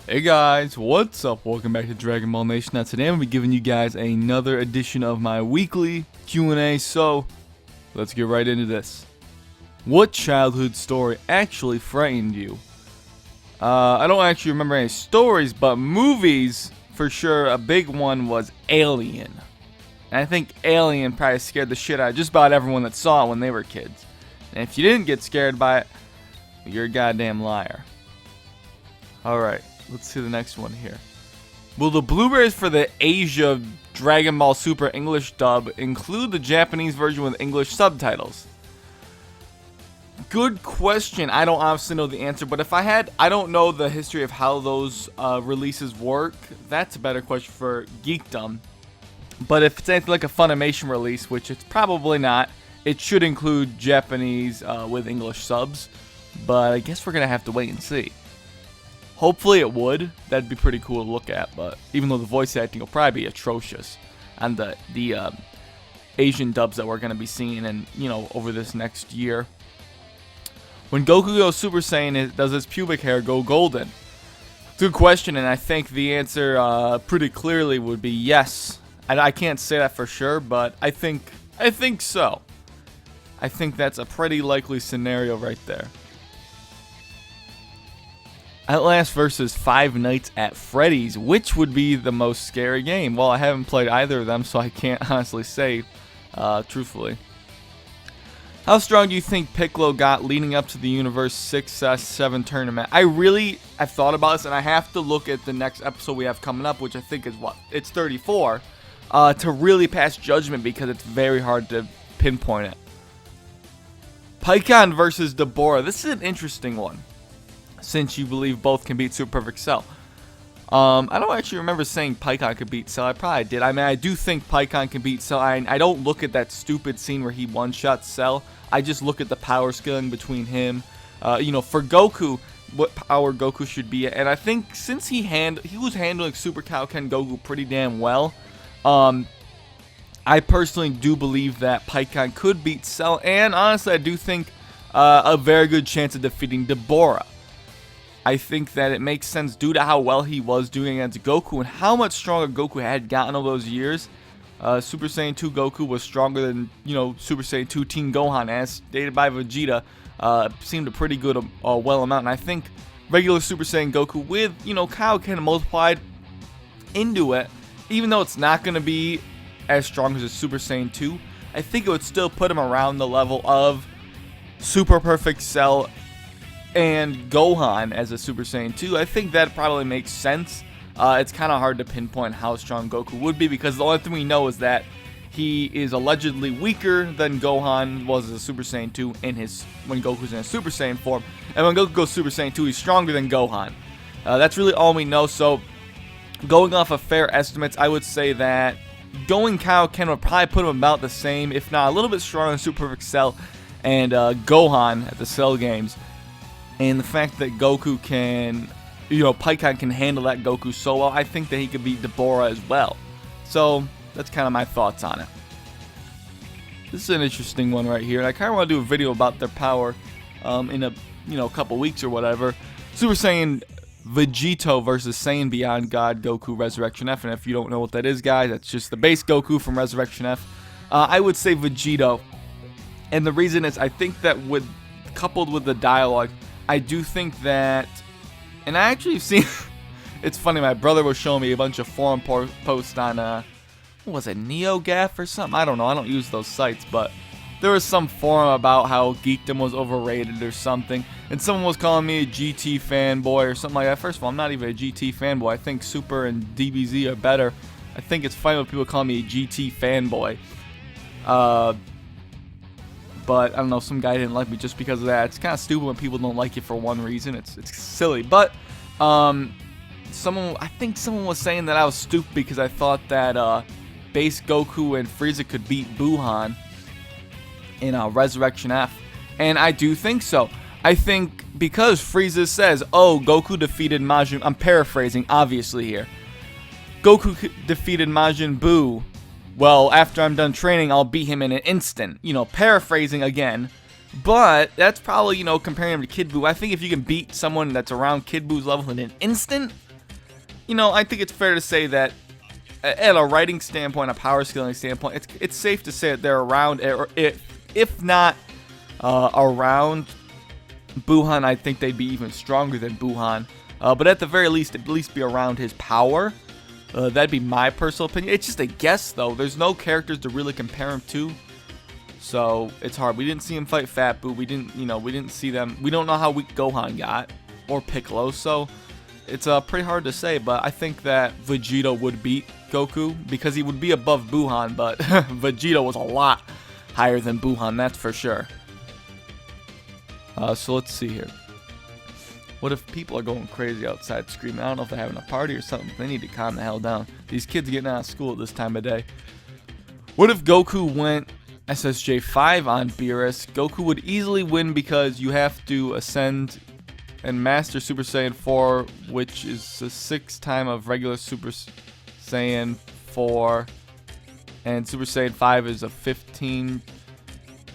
Hey guys, what's up? Welcome back to Dragon Ball Nation. Now today I'm going to be giving you guys another edition of my weekly Q&A, so let's get right into this. What childhood story actually frightened you? I don't actually remember any stories, but movies, for sure, a big one was Alien. And I think Alien probably scared the shit out of just about everyone that saw it when they were kids. And if you didn't get scared by it, you're a goddamn liar. Alright. Let's see the next one here. Will the Blu-rays for the Asia Dragon Ball Super English dub include the Japanese version with English subtitles? Good question. I don't honestly know the answer, but if I had, I don't know the history of how those releases work. That's a better question for Geekdom. But if it's anything like a Funimation release, which it's probably not, it should include Japanese with English subs. But I guess we're going to have to wait and see. Hopefully it would. That'd be pretty cool to look at, but even though the voice acting will probably be atrocious on the Asian dubs that we're going to be seeing and, over this next year. When Goku goes Super Saiyan, does his pubic hair go golden? Good question, and I think the answer pretty clearly would be yes. I can't say that for sure, but I think so. I think that's a pretty likely scenario right there. Outlast versus Five Nights at Freddy's. Which would be the most scary game? Well, I haven't played either of them, so I can't honestly say, truthfully. How strong do you think Piccolo got leading up to the Universe 6S7 tournament? I've thought about this, and I have to look at the next episode we have coming up, which I think is it's 34, to really pass judgment because it's very hard to pinpoint it. Pikkon versus Dabura. This is an interesting one, since you believe both can beat Super Perfect Cell. I don't actually remember saying Pikkon could beat Cell. I probably did. I mean, I do think Pikkon can beat Cell. I don't look at that stupid scene where he one-shots Cell. I just look at the power scaling between him. For Goku, what power Goku should be at. And I think since he was handling Super Kaioken Goku pretty damn well, I personally do believe that Pikkon could beat Cell. And honestly, I do think a very good chance of defeating Dabura. I think that it makes sense due to how well he was doing against Goku and how much stronger Goku had gotten over those years. Super Saiyan 2 Goku was stronger than, Super Saiyan 2 Teen Gohan, as stated by Vegeta. Seemed a pretty good, well amount. And I think regular Super Saiyan Goku with, Kaioken multiplied into it, even though it's not going to be as strong as a Super Saiyan 2, I think it would still put him around the level of Super Perfect Cell and Gohan as a Super Saiyan 2. I think that probably makes sense. It's kind of hard to pinpoint how strong Goku would be because the only thing we know is that he is allegedly weaker than Gohan was as a Super Saiyan 2 when Goku's in a Super Saiyan form. And when Goku goes Super Saiyan 2, he's stronger than Gohan. That's really all we know. So going off of fair estimates, I would say that going Kaioken would probably put him about the same, if not a little bit stronger than Super Perfect Cell and Gohan at the Cell games. And the fact that Goku can, Pikkon can handle that Goku so well, I think that he could beat Dabura as well. So, that's kind of my thoughts on it. This is an interesting one right here. I kind of want to do a video about their power in a couple weeks or whatever. Super Saiyan Vegito versus Saiyan Beyond God Goku Resurrection F. And if you don't know what that is, guys, that's just the base Goku from Resurrection F. I would say Vegito. And the reason is I think that coupled with the dialogue, I do think that, and I actually have seen, it's funny, my brother was showing me a bunch of forum posts on, what was it, NeoGaf or something? I don't know, I don't use those sites, but there was some forum about how Geekdom was overrated or something, and someone was calling me a GT fanboy or something like that. First of all, I'm not even a GT fanboy. I think Super and DBZ are better. I think it's funny when people call me a GT fanboy. But I don't know, some guy didn't like me just because of that. It's kind of stupid when people don't like you for one reason. It's silly. But I think someone was saying that I was stupid because I thought that base Goku and Frieza could beat Buhan in Resurrection F. And I do think so. I think because Frieza says, oh, Goku defeated Majin, I'm paraphrasing obviously here. Goku defeated Majin Buu. Well, after I'm done training, I'll beat him in an instant. Paraphrasing again. But that's probably, comparing him to Kid Buu. I think if you can beat someone that's around Kid Buu's level in an instant, I think it's fair to say that at a writing standpoint, a power scaling standpoint, it's safe to say that they're around, or if not around Buhan, I think they'd be even stronger than Buhan. But at the very least, at least be around his power. That'd be my personal opinion. It's just a guess, though. There's no characters to really compare him to, so it's hard. We didn't see him fight Fat Boo. We didn't see them. We don't know how weak Gohan got, or Piccolo. So it's pretty hard to say. But I think that Vegeta would beat Goku because he would be above Buhan. But Vegeta was a lot higher than Buhan, that's for sure. So let's see here. What if people are going crazy outside screaming? I don't know if they're having a party or something. They need to calm the hell down. These kids getting out of school at this time of day. What if Goku went SSJ 5 on Beerus? Goku would easily win because you have to ascend and master Super Saiyan 4, which is the 6th time of regular Super Saiyan 4. And Super Saiyan 5 is a 15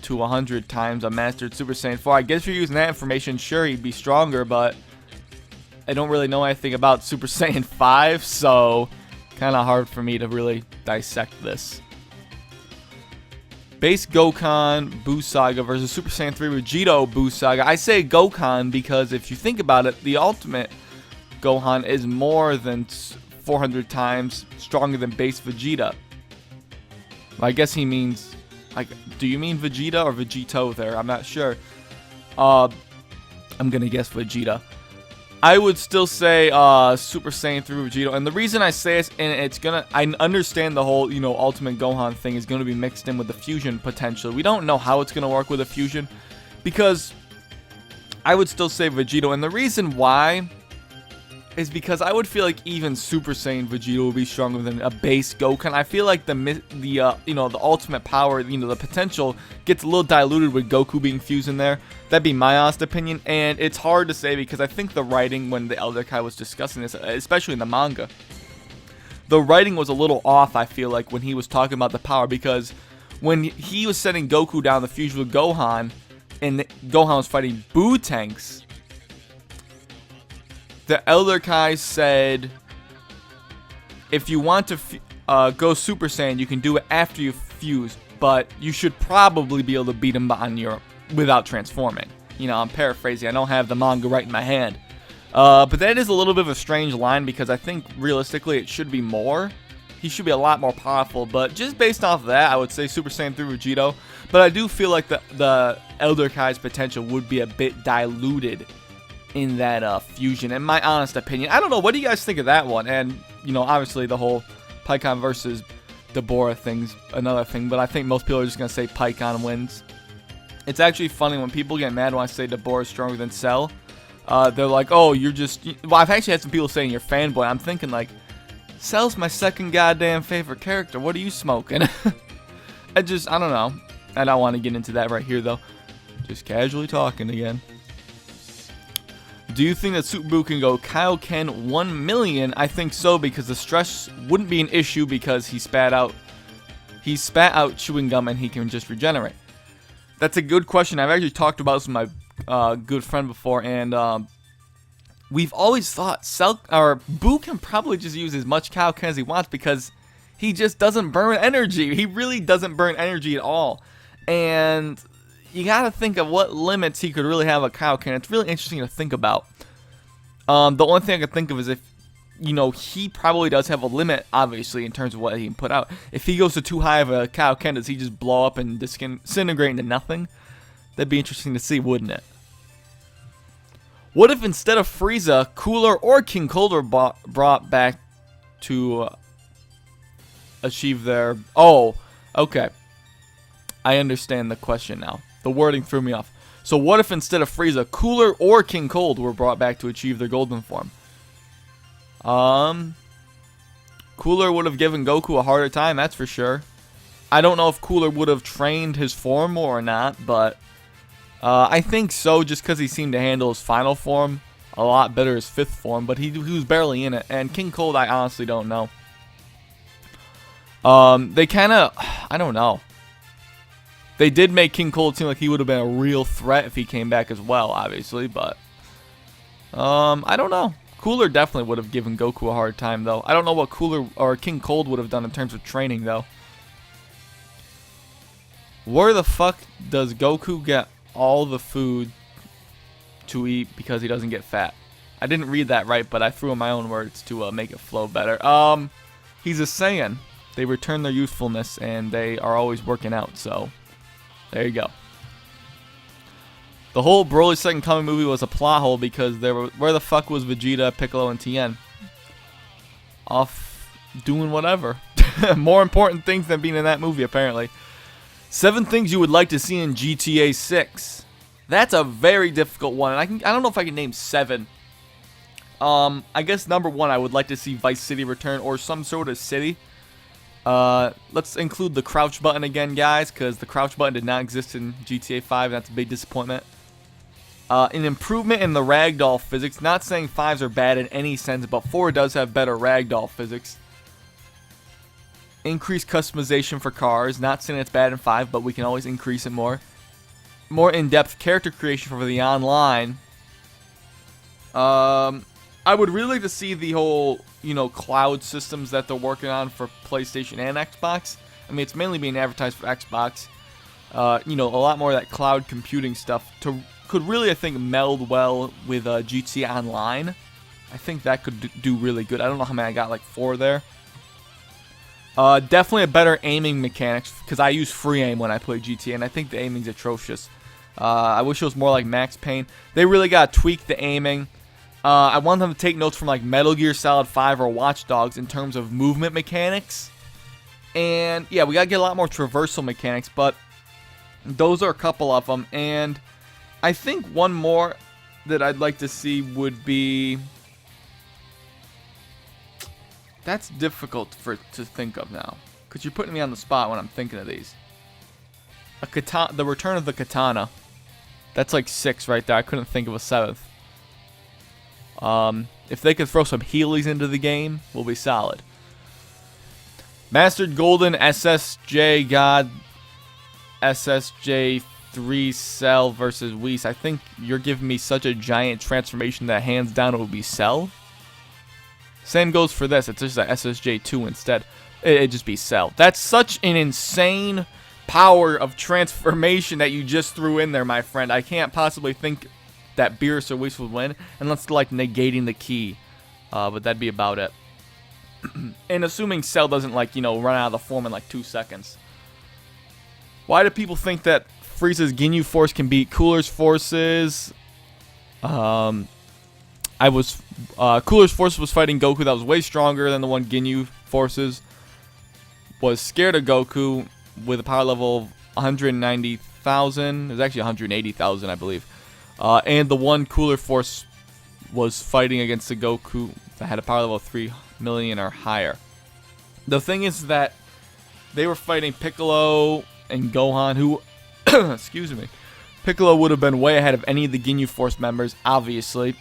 to 100 times a mastered Super Saiyan 4. I guess if you're using that information, sure, he'd be stronger, but I don't really know anything about Super Saiyan 5, so kind of hard for me to really dissect this. Base Gokhan Buu Saga versus Super Saiyan 3 Vegito Buu Saga. I say Gokhan because if you think about it, the ultimate Gohan is more than 400 times stronger than base Vegeta. I guess he means... do you mean Vegeta or Vegito there? I'm not sure. I'm gonna guess Vegeta. I would still say Super Saiyan 3 Vegito, and the reason I say this, and I understand the whole Ultimate Gohan thing is gonna be mixed in with the fusion potential. We don't know how it's gonna work with a fusion, because I would still say Vegito, and the reason why is because I would feel like even Super Saiyan Vegeta would be stronger than a base Goku. I feel like the ultimate power, the potential gets a little diluted with Goku being fused in there. That'd be my honest opinion, and it's hard to say because I think the writing when the Elder Kai was discussing this, especially in the manga, the writing was a little off. I feel like when he was talking about the power, because when he was sending Goku down the fusion with Gohan, and Gohan was fighting Buu tanks, the Elder Kai said, if you want to go Super Saiyan, you can do it after you fuse, but you should probably be able to beat him without transforming. I'm paraphrasing. I don't have the manga right in my hand. But that is a little bit of a strange line because I think realistically it should be more. He should be a lot more powerful, but just based off of that, I would say Super Saiyan 3 Vegito. But I do feel like the Elder Kai's potential would be a bit diluted in that fusion, in my honest opinion. I don't know, what do you guys think of that one? And obviously the whole Pikkon versus Dabura thing's another thing, but I think most people are just gonna say Pikkon wins. It's actually funny when people get mad when I say Dabura is stronger than Cell. They're like, oh, you're just... Well, I've actually had some people saying you're fanboy. I'm thinking like, Cell's my second goddamn favorite character. What are you smoking? I don't know. I don't want to get into that right here though. Just casually talking again. Do you think that Super Buu can go Kaioken 1 million? I think so, because the stress wouldn't be an issue because he spat out chewing gum and he can just regenerate. That's a good question. I've actually talked about this with my good friend before, and we've always thought Buu can probably just use as much Kaioken as he wants because he just doesn't burn energy. He really doesn't burn energy at all, and you gotta think of what limits he could really have a Kaioken. It's really interesting to think about. The only thing I could think of is if, he probably does have a limit, obviously, in terms of what he can put out. If he goes to too high of a Kaioken, does he just blow up and disintegrate into nothing? That'd be interesting to see, wouldn't it? What if instead of Frieza, Cooler or King Cold were brought back to achieve their... Oh, okay. I understand the question now. The wording threw me off. So what if instead of Frieza, Cooler or King Cold were brought back to achieve their golden form? Cooler would have given Goku a harder time, that's for sure. I don't know if Cooler would have trained his form more or not, but I think so, just because he seemed to handle his final form a lot better, his 5th form, but he was barely in it. And King Cold, I honestly don't know. They kind of, I don't know. They did make King Cold seem like he would have been a real threat if he came back as well, obviously, but I don't know. Cooler definitely would have given Goku a hard time, though. I don't know what Cooler or King Cold would have done in terms of training, though. Where the fuck does Goku get all the food to eat because he doesn't get fat? I didn't read that right, but I threw in my own words to make it flow better. He's a Saiyan. They return their youthfulness, and they are always working out, so there you go. The whole Broly Second Coming movie was a plot hole because where the fuck was Vegeta, Piccolo, and Tien? Off doing whatever. More important things than being in that movie, apparently. 7 things you would like to see in GTA 6. That's a very difficult one, and I don't know if I can name 7. I guess number 1, I would like to see Vice City return or some sort of city. Let's include the crouch button again, guys, because the crouch button did not exist in GTA 5. That's a big disappointment. An improvement in the ragdoll physics. Not saying 5s are bad in any sense, but 4 does have better ragdoll physics. Increased customization for cars. Not saying it's bad in 5, but we can always increase it more. More in-depth character creation for the online. I would really like to see the whole, cloud systems that they're working on for PlayStation and Xbox. I mean, it's mainly being advertised for Xbox. A lot more of that cloud computing stuff could really, I think, meld well with GTA Online. I think that could do really good. I don't know how many I got, like 4 there. Definitely a better aiming mechanics, because I use free aim when I play GTA, and I think the aiming's atrocious. I wish it was more like Max Payne. They really got to tweak the aiming. I want them to take notes from like Metal Gear Solid 5 or Watch Dogs in terms of movement mechanics. And yeah, we got to get a lot more traversal mechanics, but those are a couple of them. And I think one more that I'd like to see would be... That's difficult to think of now, because you're putting me on the spot when I'm thinking of these. The return of the katana. That's like 6 right there. I couldn't think of a 7th. If they could throw some Heelys into the game, we'll be solid. Mastered Golden SSJ God SSJ 3 Cell versus Whis. I think you're giving me such a giant transformation that hands down it would be Cell. Same goes for this. It's just a SSJ 2 instead. It'd just be Cell. That's such an insane power of transformation that you just threw in there, my friend. I can't possibly think that Beerus or Whis would win unless they're like negating the key. But that'd be about it. And assuming Cell doesn't run out of the form in like 2 seconds. Why do people think that Frieza's Ginyu Force can beat Cooler's forces? Cooler's force was fighting Goku that was way stronger than the one Ginyu Forces. Was scared of Goku with a power level of 190,000. It was actually 180,000, I believe. And the one Cooler Force was fighting against the Goku that had a power level of 3 million or higher. The thing is that they were fighting Piccolo and Gohan, who, excuse me, Piccolo would have been way ahead of any of the Ginyu Force members, obviously.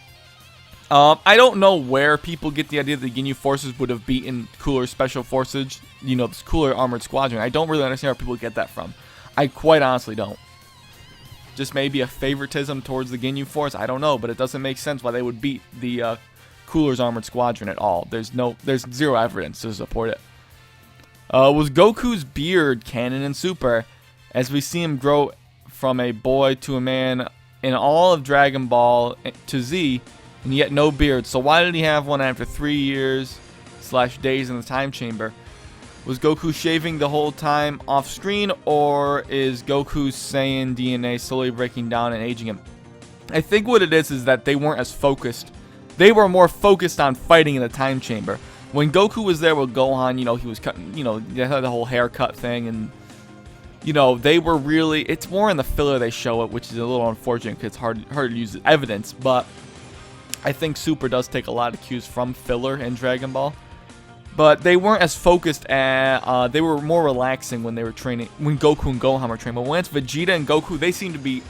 I don't know where people get the idea that the Ginyu Forces would have beaten Cooler Special Forces, this Cooler Armored Squadron. I don't really understand where people get that from. I quite honestly don't. Just maybe a favoritism towards the Ginyu Force, I don't know, but it doesn't make sense why they would beat the Cooler's Armored Squadron at all. There's zero evidence to support it. Was Goku's beard canon in Super, as we see him grow from a boy to a man in all of Dragon Ball to Z, and yet no beard? So why did he have one after 3 years / days in the time chamber? Was Goku shaving the whole time off screen, or is Goku's Saiyan DNA slowly breaking down and aging him? I think what it is that they weren't as focused. They were more focused on fighting in the time chamber. When Goku was there with Gohan, he was cutting, they had the whole haircut thing, and, they were really, it's more in the filler they show it, which is a little unfortunate because it's hard to use as evidence, but I think Super does take a lot of cues from filler in Dragon Ball. But they weren't as focused they were more relaxing when they were training, when Goku and Gohan were training. But when it's Vegeta and Goku, they seem to be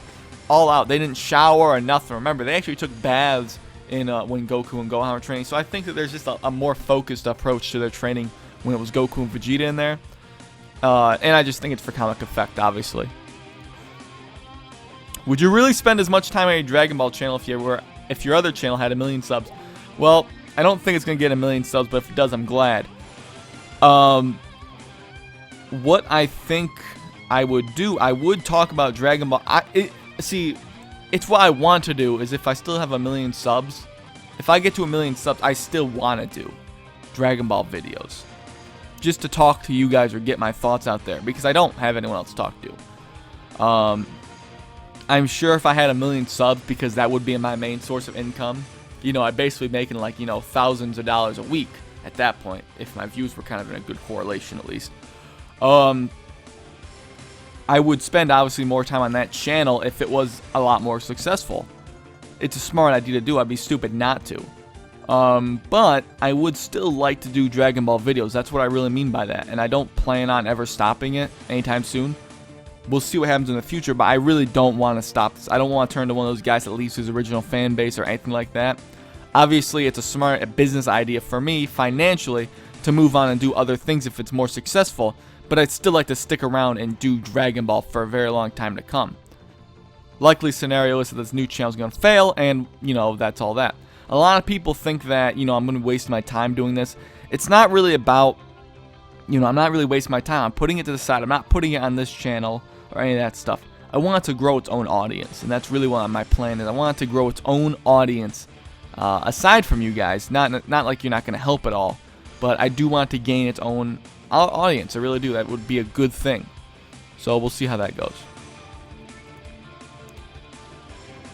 all out. They didn't shower or nothing. Remember, they actually took baths in when Goku and Gohan were training. So I think that there's just a more focused approach to their training when it was Goku and Vegeta in there. And I just think it's for comic effect, obviously. Would you really spend as much time on your Dragon Ball channel if your other channel had 1 million subs? Well, I don't think it's going to get 1 million subs, but if it does, I'm glad. What I think I would do, I would talk about Dragon Ball. See, it's what I want to do, is if I still have 1 million subs, if I get to 1 million subs, I still want to do Dragon Ball videos. Just to talk to you guys or get my thoughts out there, because I don't have anyone else to talk to. I'm sure if I had 1 million subs, because that would be my main source of income, you know, I'd basically making like, you know, thousands of dollars a week at that point, if my views were kind of in a good correlation at least. I would spend obviously more time on that channel if it was a lot more successful. It's a smart idea to do. I'd be stupid not to. But I would still like to do Dragon Ball videos. That's what I really mean by that. And I don't plan on ever stopping it anytime soon. We'll see what happens in the future, but I really don't want to stop this. I don't want to turn to one of those guys that leaves his original fan base or anything like that. Obviously, it's a smart business idea for me, financially, to move on and do other things if it's more successful. But I'd still like to stick around and do Dragon Ball for a very long time to come. Likely scenario is that this new channel is going to fail, and, you know, that's all that. A lot of people think that, you know, I'm going to waste my time doing this. It's not really about, you know, I'm not really wasting my time. I'm putting it to the side. I'm not putting it on this channel or any of that stuff. I want it to grow its own audience, and that's really what my plan is. I want it to grow its own audience, aside from you guys. Not like you're not going to help at all, but I do want it to gain its own audience. I really do. That would be a good thing. So we'll see how that goes.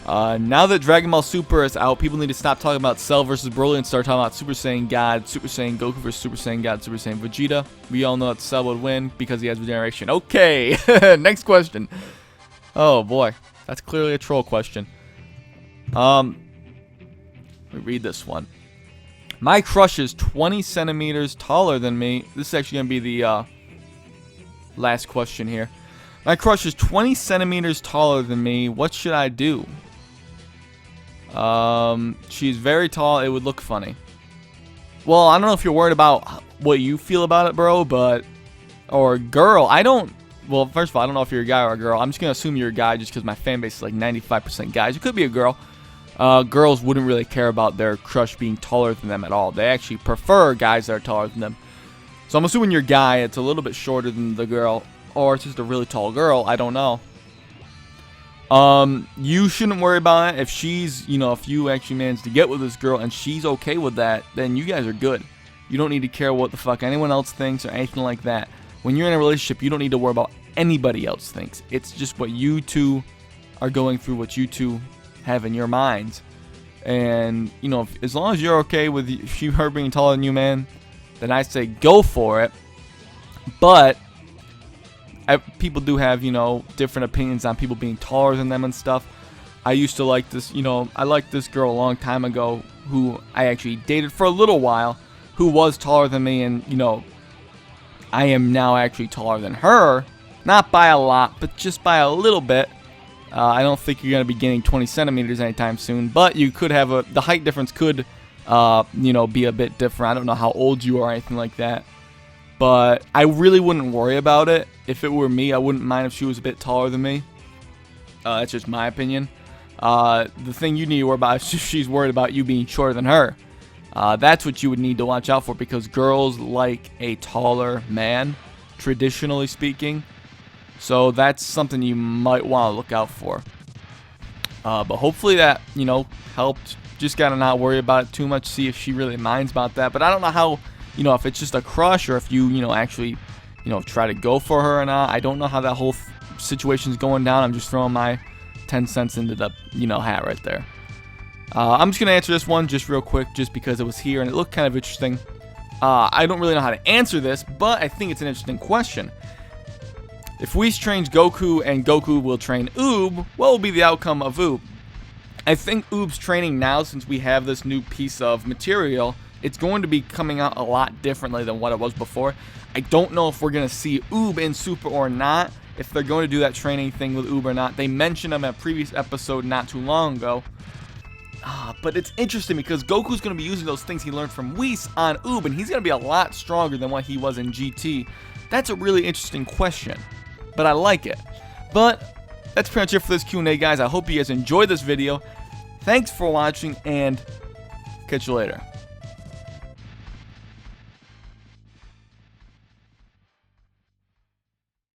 Now that Dragon Ball Super is out, people need to stop talking about Cell versus Broly and start talking about Super Saiyan God, Super Saiyan Goku versus Super Saiyan God, Super Saiyan Vegeta. We all know that Cell would win because he has regeneration. Okay, next question. Oh boy, that's clearly a troll question. Let me read this one. My crush is 20 centimeters taller than me. This is actually going to be the last question here. My crush is 20 centimeters taller than me. What should I do? She's very tall. It would look funny. Well, I don't know if you're worried about what you feel about it, bro, but... Or girl. I don't... Well, first of all, I don't know if you're a guy or a girl. I'm just going to assume you're a guy just because my fan base is like 95% guys. It could be a girl. Girls wouldn't really care about their crush being taller than them at all. They actually prefer guys that are taller than them. So I'm assuming your guy, it's a little bit shorter than the girl. Or it's just a really tall girl. I don't know. You shouldn't worry about it. If she's, you know, if you actually manage to get with this girl and she's okay with that, then you guys are good. You don't need to care what the fuck anyone else thinks or anything like that. When you're in a relationship, you don't need to worry about anybody else thinks. It's just what you two are going through, what you two have in your minds. And, you know, as long as you're okay with her being taller than you, man, then I say go for it. But people do have, you know, different opinions on people being taller than them and stuff. I used to like this, you know, I liked this girl a long time ago who I actually dated for a little while, who was taller than me, and, you know, I am now actually taller than her. Not by a lot, but just by a little bit. I don't think you're going to be gaining 20 centimeters anytime soon, but you could have the height difference could, you know, be a bit different. I don't know how old you are or anything like that. But I really wouldn't worry about it. If it were me, I wouldn't mind if she was a bit taller than me. That's just my opinion. The thing you need to worry about is if she's worried about you being shorter than her. That's what you would need to watch out for, because girls like a taller man, traditionally speaking. So that's something you might want to look out for. But hopefully that, you know, helped. Just got to not worry about it too much, see if she really minds about that. But I don't know how... You know, if it's just a crush or if you know, actually, you know, try to go for her or not. I don't know how that whole situation's going down. I'm just throwing my 10 cents into the, you know, hat right there. I'm just going to answer this one just real quick just because it was here and it looked kind of interesting. I don't really know how to answer this, but I think it's an interesting question. If Whis trains Goku and Goku will train Oob, what will be the outcome of Oob? I think Oob's training now, since we have this new piece of material, it's going to be coming out a lot differently than what it was before. I don't know if we're going to see Oob in Super or not, if they're going to do that training thing with Oob or not. They mentioned him in a previous episode not too long ago. But it's interesting because Goku's going to be using those things he learned from Whis on Oob, and he's going to be a lot stronger than what he was in GT. That's a really interesting question, but I like it. But that's pretty much it for this Q&A, guys. I hope you guys enjoyed this video. Thanks for watching, and Catch you later.